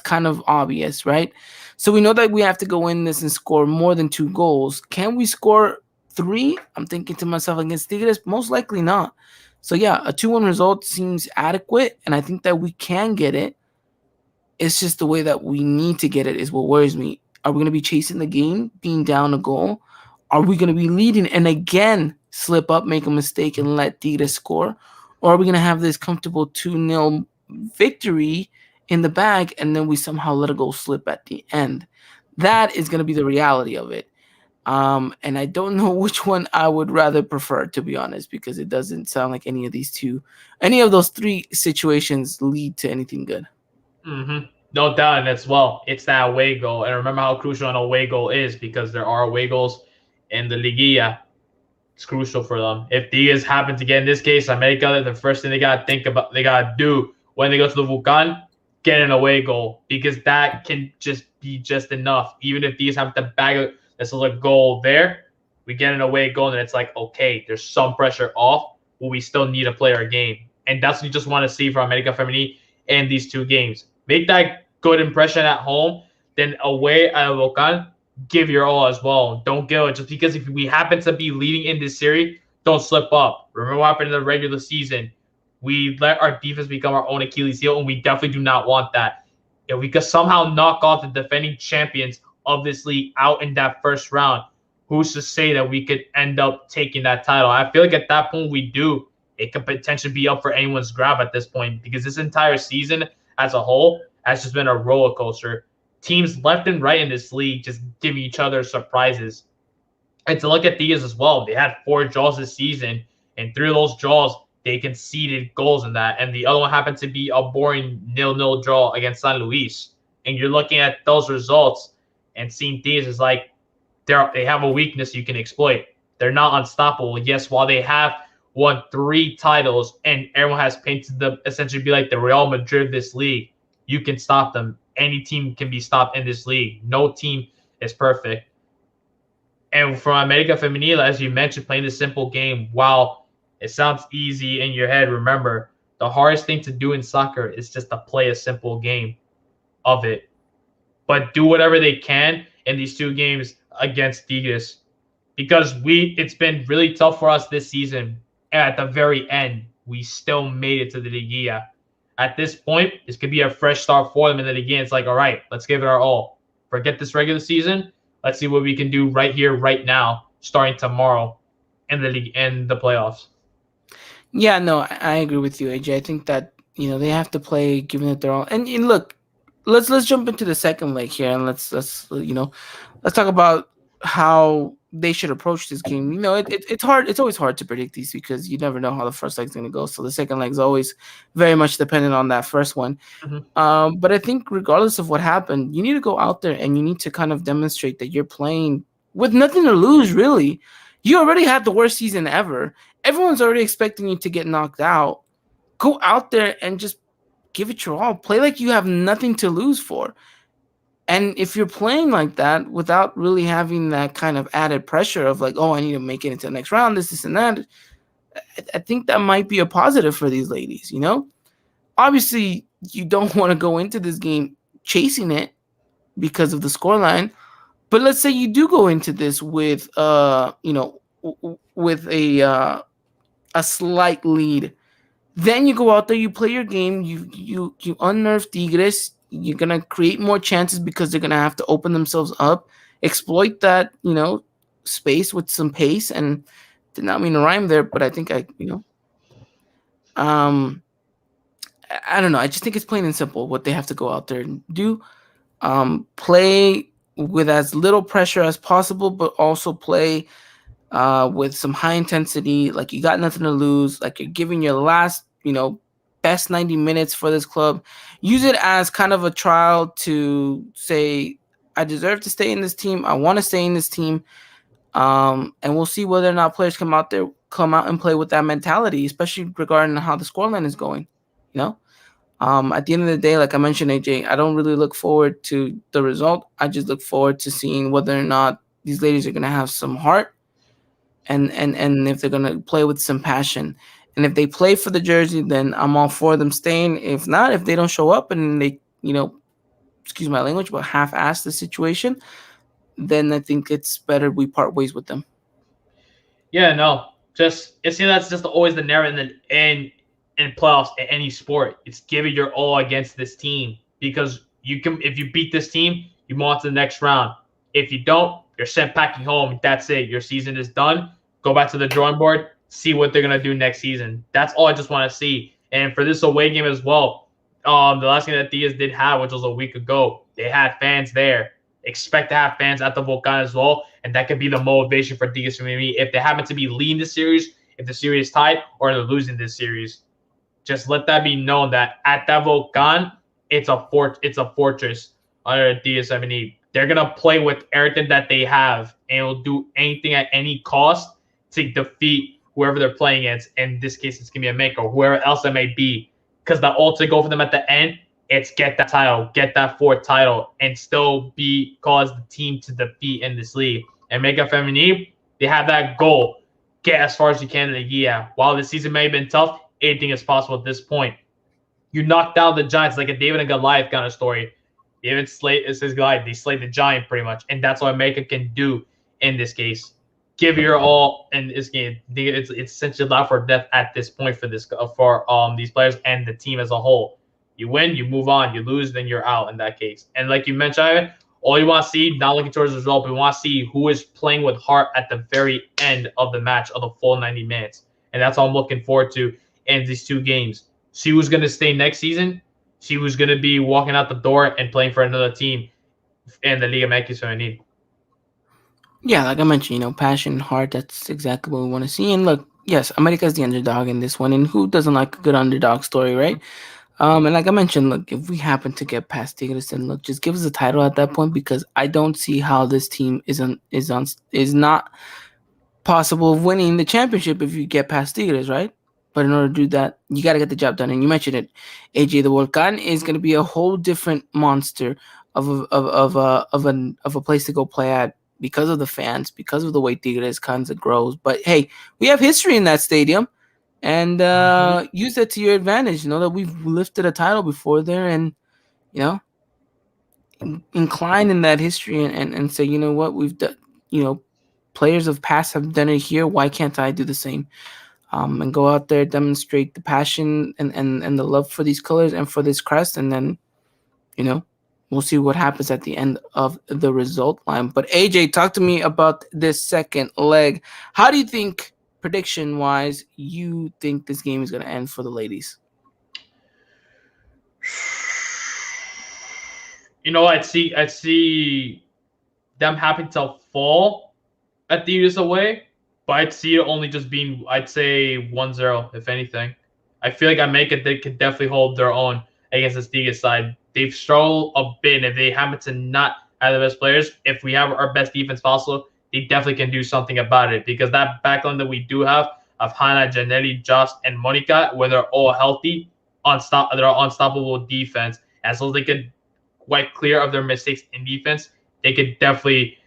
kind of obvious, right? So we know that we have to go in this and score more than 2 goals. Can we score 3? I'm thinking to myself, against Tigres, most likely not. So, yeah, a 2-1 result seems adequate, and I think that we can get it. It's just the way that we need to get it is what worries me. Are we going to be chasing the game, being down a goal? Are we going to be leading and again slip up, make a mistake, and let Tigres score? Or are we going to have this comfortable 2-0 victory in the bag, and then we somehow let a goal slip at the end? That is going to be the reality of it. And I don't know which one I would rather prefer, to be honest, because it doesn't sound like any of those 3 situations lead to anything good. Mm-hmm. No doubt, and it's that away goal. And remember how crucial an away goal is because there are away goals in the Liguilla. It's crucial for them. If Tigres happen to get in this case, America, the first thing they gotta do when they go to the Vulcan, get an away goal because that can just be just enough. Even if Tigres have to bag this little goal there, we get an away goal and it's like okay, there's some pressure off, but we still need to play our game, and that's what you just want to see from America Femini in these two games. Make that good impression at home, then away at Vulcan, give your all as well. Don't give it just because if we happen to be leading in this series, don't slip up. Remember what happened in the regular season? We let our defense become our own Achilles heel, and we definitely do not want that. If we could somehow knock off the defending champions of this league out in that first round, who's to say that we could end up taking that title? I feel like at that point we do. It could potentially be up for anyone's grab at this point because this entire season as a whole has just been a roller coaster. Teams left and right in this league just giving each other surprises. And to look at these as well, they had 4 draws this season, and 3 of those draws they conceded goals in that, and the other one happened to be a boring 0-0 draw against San Luis. And you're looking at those results and seeing these is like they have a weakness you can exploit. They're not unstoppable. Yes, while they have won 3 titles and everyone has painted them essentially be like the Real Madrid of this league, you can stop them. Any team can be stopped in this league. No team is perfect. And from America Femenil, as you mentioned, playing this simple game, while it sounds easy in your head, remember, the hardest thing to do in soccer is just to play a simple game of it. But do whatever they can in these 2 games against Tigres because it's been really tough for us this season. And at the very end, we still made it to the Liguilla. At this point, this could be a fresh start for them in the Liguilla. It's like, all right, let's give it our all. Forget this regular season. Let's see what we can do right here, right now, starting tomorrow in the league and the playoffs. Yeah, no, I agree with you, AJ. I think that they have to play, giving it their all. And look, let's jump into the second leg here, and let's talk about how they should approach this game. It's hard. It's always hard to predict these because you never know how the first leg's going to go. So the second leg is always very much dependent on that first one. Mm-hmm. But I think regardless of what happened, you need to go out there and you need to kind of demonstrate that you're playing with nothing to lose, really. You already had the worst season ever. Everyone's already expecting you to get knocked out. Go out there and just give it your all. Play like you have nothing to lose for. And if you're playing like that without really having that kind of added pressure of like, oh, I need to make it into the next round, this, and that, I think that might be a positive for these ladies, Obviously, you don't want to go into this game chasing it because of the scoreline. But let's say you do go into this with, with a slight lead. Then you go out there, you play your game, you unnerve Tigres. You're gonna create more chances because they're gonna have to open themselves up, exploit that space with some pace. And did not mean to rhyme there, but I think I don't know. I just think it's plain and simple what they have to go out there and do. Play with as little pressure as possible, but also play with some high intensity. Like you got nothing to lose. Like you're giving your last best 90 minutes for this club. Use it as kind of a trial to say, I deserve to stay in this team. I want to stay in this team. And we'll see whether or not players come out and play with that mentality, especially regarding how the scoreline is going. At the end of the day, like I mentioned, AJ, I don't really look forward to the result. I just look forward to seeing whether or not these ladies are going to have some heart and if they're going to play with some passion. And if they play for the jersey, then I'm all for them staying. If not, if they don't show up and they, excuse my language, but half-ass the situation, then I think it's better we part ways with them. Yeah, no. That's just always the narrative in playoffs in any sport. It's giving your all against this team because if you beat this team, you move on to the next round. If you don't, you're sent packing home. That's it. Your season is done. Go back to the drawing board. See what they're gonna do next season. That's all I just want to see. And for this away game as well, the last game that Diaz did have, which was a week ago, they had fans there. Expect to have fans at the Volcan as well, and that could be the motivation for Diaz for me if they happen to be leading the series, if the series is tied, or they're losing this series. Just let that be known that at that Volcan, it's a fortress under DS70. They're gonna play with everything that they have and will do anything at any cost to defeat whoever they're playing against. In this case, it's gonna be a Make or whoever else it may be. Because the ultimate goal for them at the end, it's get that title, get that fourth title, and still be cause the team to defeat in this league. And Mega Feminine, they have that goal. Get as far as you can in the year. While the season may have been tough, anything is possible at this point. You knock down the Giants like a David and Goliath kind of story. David slayed is his Goliath. They slayed the Giant pretty much, and that's what America can do in this case. Give your all in this game. It's essentially life or death at this point for these players and the team as a whole. You win, you move on. You lose, then you're out in that case. And like you mentioned, all you want to see, not looking towards the result, but we want to see who is playing with heart at the very end of the match of the full 90 minutes. And that's all I'm looking forward to in these two games. See who's going to stay next season. See who's going to be walking out the door and playing for another team in the Liga MX Femenil. Yeah, like I mentioned, passion, heart, that's exactly what we want to see. And look, yes, America's the underdog in this one, and who doesn't like a good underdog story, right? And like I mentioned, look, if we happen to get past Tigres, then look, just give us a title at that point, because I don't see how this team is not possible of winning the championship if you get past Tigres, right? But in order to do that, you got to get the job done. And you mentioned it, AJ. The Volcan is going to be a whole different monster of a place to go play at, because of the fans, because of the way Tigres kind of grows. But hey, we have history in that stadium, and use that to your advantage. Know that we've lifted a title before there, and incline in that history and say, you know what, we've done. Players of past have done it here. Why can't I do the same? And go out there, demonstrate the passion and the love for these colors and for this crest, and then, we'll see what happens at the end of the result line. But AJ, talk to me about this second leg. How do you think, prediction-wise, you think this game is going to end for the ladies? I'd see them having to fall at the US away. But I'd see it only just being, I'd say 1-0, if anything. I feel like they could definitely hold their own against the Tigres side. They've struggled a bit. If they happen to not have the best players, if we have our best defense possible, they definitely can do something about it. Because that backline that we do have of Hannah, Janelli, Joss, and Monica, where they're all healthy, they're unstoppable defense. As long as they can wipe clear of their mistakes in defense, they could definitely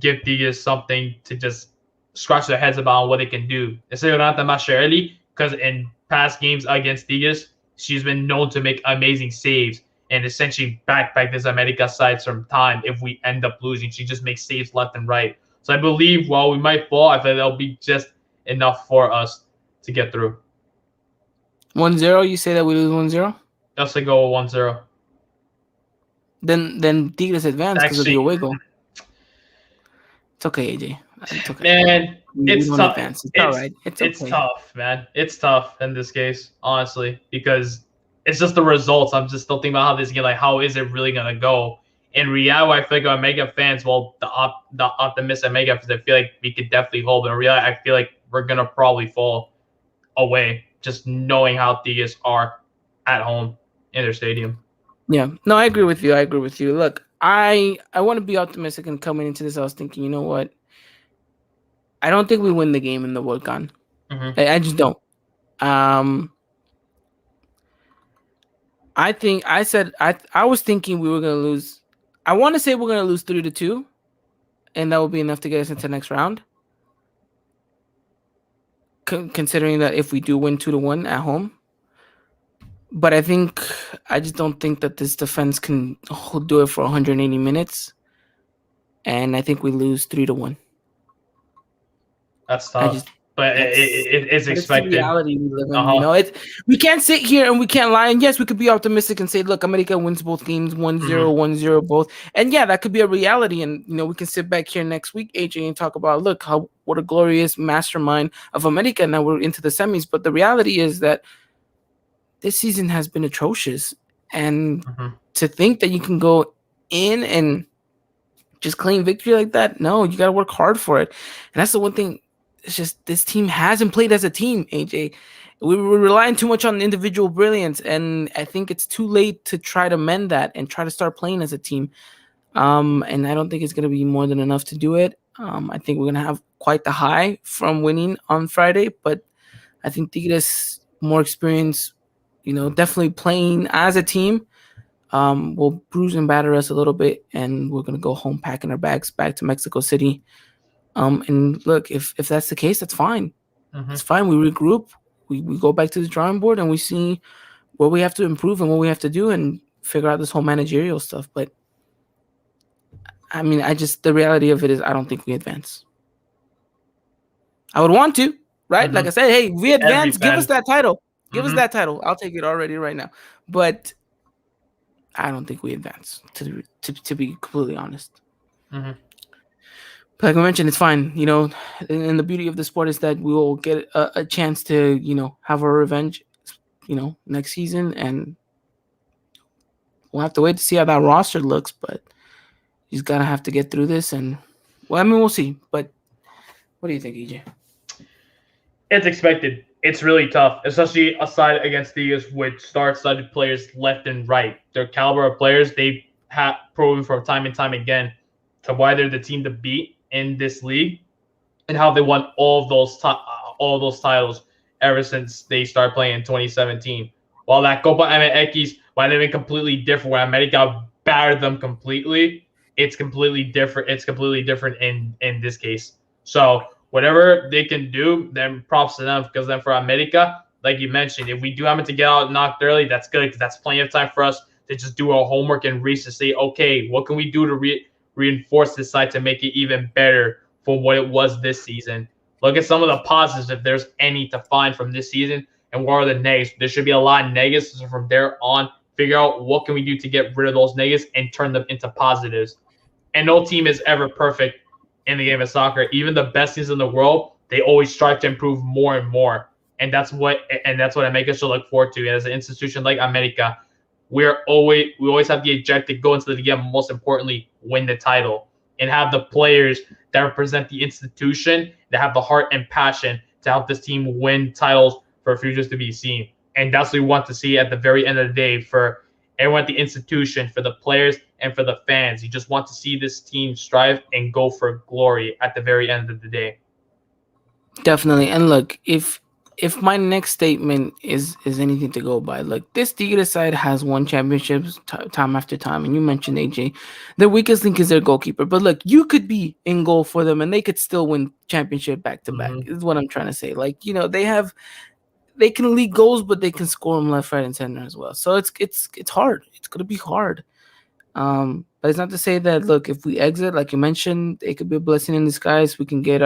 give Tigres something to just scratch their heads about what they can do. Especially Renata Mascherelli, because in past games against Tigres, she's been known to make amazing saves and essentially backpack this America side from time if we end up losing. She just makes saves left and right. So I believe while we might fall, I feel that'll be just enough for us to get through. 1-0, you say that we lose 1-0? Just to go 1-0. Then Tigres advance because of the away goal. It's okay, AJ. It's okay. Man, it's tough. It's all right. It's tough, man. It's tough in this case, honestly, because it's just the results. I'm just still thinking about how this game, like, how is it really gonna go? In reality, I feel like our Mega fans, well, the optimistic Mega fans, I feel like we could definitely hold. But in reality, I feel like we're gonna probably fall away, just knowing how Tigres are at home in their stadium. Yeah, no, I agree with you. Look, I want to be optimistic, and coming into this, I was thinking, you know what? I don't think we win the game in the Volcan. Mm-hmm. I just don't. I think I was thinking we were gonna lose. I want to say we're gonna lose 3-2, and that will be enough to get us into the next round. Considering that if we do win 2-1 at home, but I just don't think that this defense can do it for 180 minutes, and I think we lose 3-1. That's tough, but it's expected. It's the reality we live in. We can't sit here and we can't lie. And yes, we could be optimistic and say, look, America wins both games, 1-0, 1-0 both. And yeah, that could be a reality. And we can sit back here next week, AJ, and talk about, look, what a glorious mastermind of America. Now we're into the semis. But the reality is that this season has been atrocious. And to think that you can go in and just claim victory like that, no, you got to work hard for it. And that's the one thing. It's just this team hasn't played as a team, AJ. We were relying too much on individual brilliance, and I think it's too late to try to mend that and try to start playing as a team. And I don't think it's going to be more than enough to do it. I think we're going to have quite the high from winning on Friday, but I think Tigres, more experience, definitely playing as a team, will bruise and batter us a little bit, and we're going to go home packing our bags back to Mexico City. And look, if that's the case, that's fine. Mm-hmm. It's fine. We regroup. We go back to the drawing board and we see where we have to improve and what we have to do and figure out this whole managerial stuff. But I mean, the reality of it is I don't think we advance. I would want to, right? Mm-hmm. Like I said, hey, we advance, give us that title. Give us Mm-hmm. that title. I'll take it already right now. But I don't think we advance, to be completely honest. Mm-hmm. But like I mentioned, it's fine. And the beauty of the sport is that we will get a chance to, have our revenge, next season. And we'll have to wait to see how that roster looks. But he's going to have to get through this. And, well, I mean, we'll see. But what do you think, EJ? It's expected. It's really tough, especially aside against Tigres with star-studded players left and right. Their caliber of players, they've proven from time and time again to why they're the team to beat in this league and how they won all of those titles ever since they started playing in 2017. While that Copa MX might have been completely different, where America battered them completely, it's completely different. It's completely different in this case. So whatever they can do, then props to them, because then for America, like you mentioned, if we do happen to get out knocked early, that's good, because that's plenty of time for us to just do our homework and reach to say, okay, what can we do to reinforce this side to make it even better for what it was this season? Look at some of the positives, if there's any to find from this season, and what are the negatives. There should be a lot of negatives, so from there on, figure out what can we do to get rid of those negatives and turn them into positives. And no team is ever perfect in the game of soccer. Even the best teams in the world, they always strive to improve more and more. And that's what America should look forward to. And as an institution like America, we always have the objective to go into the game, most importantly, win the title, and have the players that represent the institution, that have the heart and passion to help this team win titles for futures to be seen. And that's what we want to see at the very end of the day for everyone at the institution, for the players, and for the fans. You just want to see this team strive and go for glory at the very end of the day. Definitely. And look, if my next statement is anything to go by, look, this Tigres side has won championships time after time. And you mentioned, AJ, their weakest link is their goalkeeper. But look, you could be in goal for them and they could still win championship back to back, is what I'm trying to say. Like, they can lead goals, but they can score them left, right, and center as well. So it's hard. It's going to be hard. But it's not to say that, look, if we exit, like you mentioned, it could be a blessing in disguise. We can get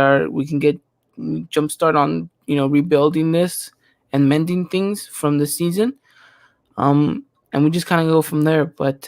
jumpstart on, rebuilding this and mending things from the season. And we just kind of go from there. But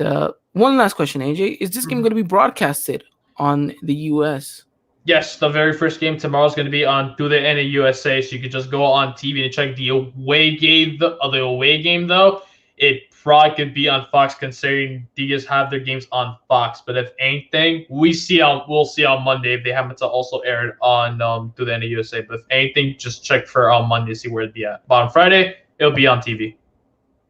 one last question, AJ, is this game going to be broadcasted on the US? Yes, the very first game tomorrow is going to be on TUDN USA, so you could just go on TV and check the away game. The away game, though, it probably could be on Fox, considering Tigres have their games on Fox. But if anything, we'll see on Monday if they happen to also air it on TUDN USA. But if anything, just check for on Monday to see where it'll be at. But on Friday, it'll be on TV.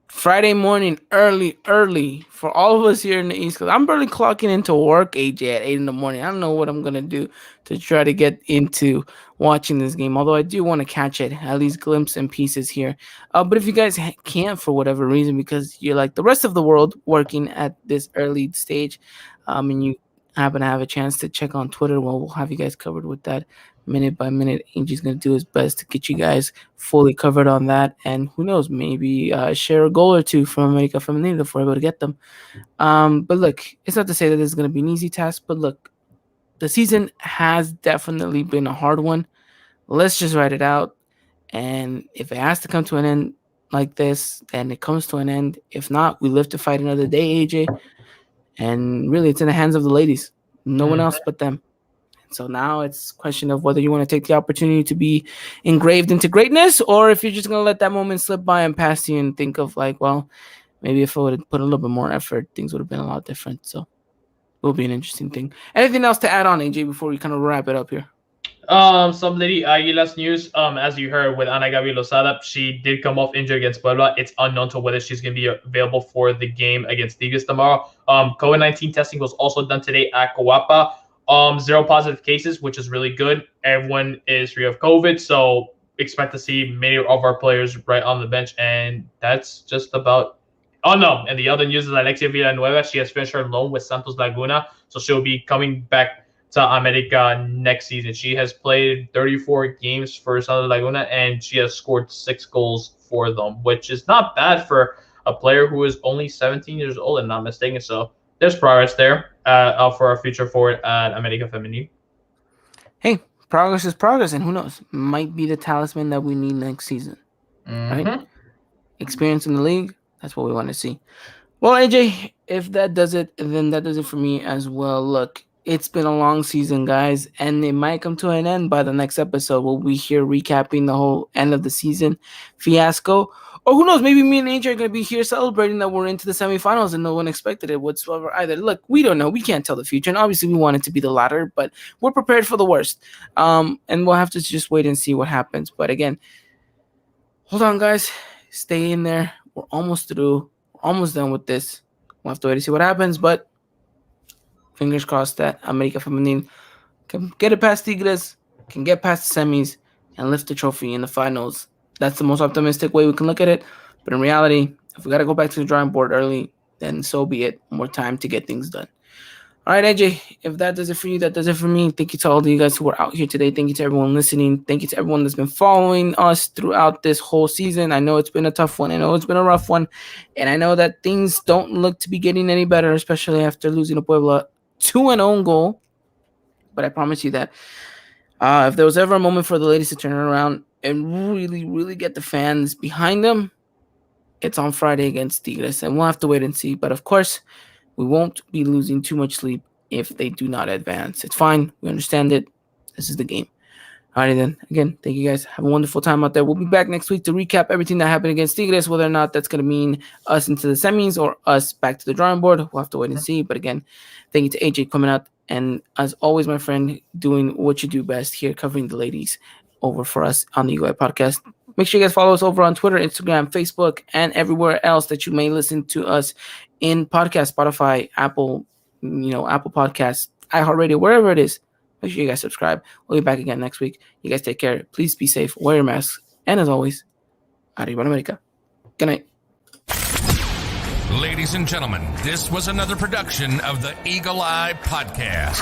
Friday morning, early for all of us here in the East Coast. I'm barely clocking into work, AJ, at 8 in the morning. I don't know what I'm going to do to try to get into watching this game, although I do want to catch it, at least glimpse and pieces here. But if you guys can't for whatever reason, because you're like the rest of the world working at this early stage, and you happen to have a chance to check on Twitter, well, we'll have you guys covered with that minute by minute. Angie's going to do his best to get you guys fully covered on that. And who knows, maybe share a goal or two from America Femenina if we're able to get them. But look, it's not to say that this is going to be an easy task, but look, the season has definitely been a hard one. Let's just write it out. And if it has to come to an end like this, then it comes to an end. If not, we live to fight another day, AJ. And really, it's in the hands of the ladies. No one else but them. So now it's a question of whether you want to take the opportunity to be engraved into greatness, or if you're just going to let that moment slip by and pass you and think of like, well, maybe if I would have put a little bit more effort, things would have been a lot different. So it will be an interesting thing. Anything else to add on, AJ, before we kind of wrap it up here? Some Lady Aguilas news. As you heard with Ana Gabi Lozada, she did come off injured against Puebla. It's unknown to whether she's going to be available for the game against Tigres tomorrow. COVID-19 testing was also done today at Coapa. 0 positive cases, which is really good. Everyone is free of COVID, so expect to see many of our players right on the bench, and that's just about. Oh no! And the other news is Alexia Villanueva. She has finished her loan with Santos Laguna, so she'll be coming back to America next season. She has played 34 games for Santos Laguna, and she has scored 6 goals for them, which is not bad for a player who is only 17 years old, and not mistaken. So there's progress there for our future forward at America Femenil. Hey, progress is progress, and who knows? Might be the talisman that we need next season. Right? Experience in the league, that's what we want to see. Well, AJ, if that does it, then that does it for me as well. Look, it's been a long season, guys, and it might come to an end by the next episode. We'll be here recapping the whole end of the season fiasco. Or who knows, maybe me and AJ are going to be here celebrating that we're into the semifinals and no one expected it whatsoever either. Look, we don't know. We can't tell the future, and obviously we want it to be the latter, but we're prepared for the worst. And we'll have to just wait and see what happens. But again, hold on, guys. Stay in there. We're almost through. We're almost done with this. We'll have to wait to see what happens, but fingers crossed that America Femenil can get it past Tigres, can get past the semis, and lift the trophy in the finals. That's the most optimistic way we can look at it. But in reality, if we got to go back to the drawing board early, then so be it. More time to get things done. All right, AJ, if that does it for you, that does it for me. Thank you to all of you guys who are out here today. Thank you to everyone listening. Thank you to everyone that's been following us throughout this whole season. I know it's been a tough one. I know it's been a rough one. And I know that things don't look to be getting any better, especially after losing to Puebla to an own goal. But I promise you that if there was ever a moment for the ladies to turn it around and really, really get the fans behind them, it's on Friday against Tigres. And we'll have to wait and see. But of course, we won't be losing too much sleep if they do not advance. It's fine. We understand it. This is the game. All right, then. Again, thank you guys. Have a wonderful time out there. We'll be back next week to recap everything that happened against Tigres, whether or not that's going to mean us into the semis or us back to the drawing board. We'll have to wait and see. But again, thank you to AJ coming out. And as always, my friend, doing what you do best here, covering the ladies over for us on the UI podcast. Make sure you guys follow us over on Twitter, Instagram, Facebook, and everywhere else that you may listen to us in podcast, Spotify, Apple Podcasts, iHeartRadio, wherever it is. Make sure you guys subscribe. We'll be back again next week. You guys take care. Please be safe. Wear your masks. And as always, Arriba America. Good night. Ladies and gentlemen, this was another production of the Eagle Eye Podcast,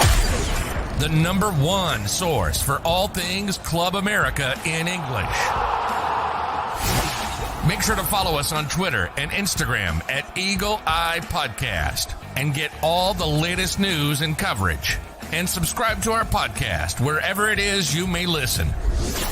the #1 source for all things Club America in English. Make sure to follow us on Twitter and Instagram at Eagle Eye Podcast and get all the latest news and coverage. And subscribe to our podcast wherever it is you may listen.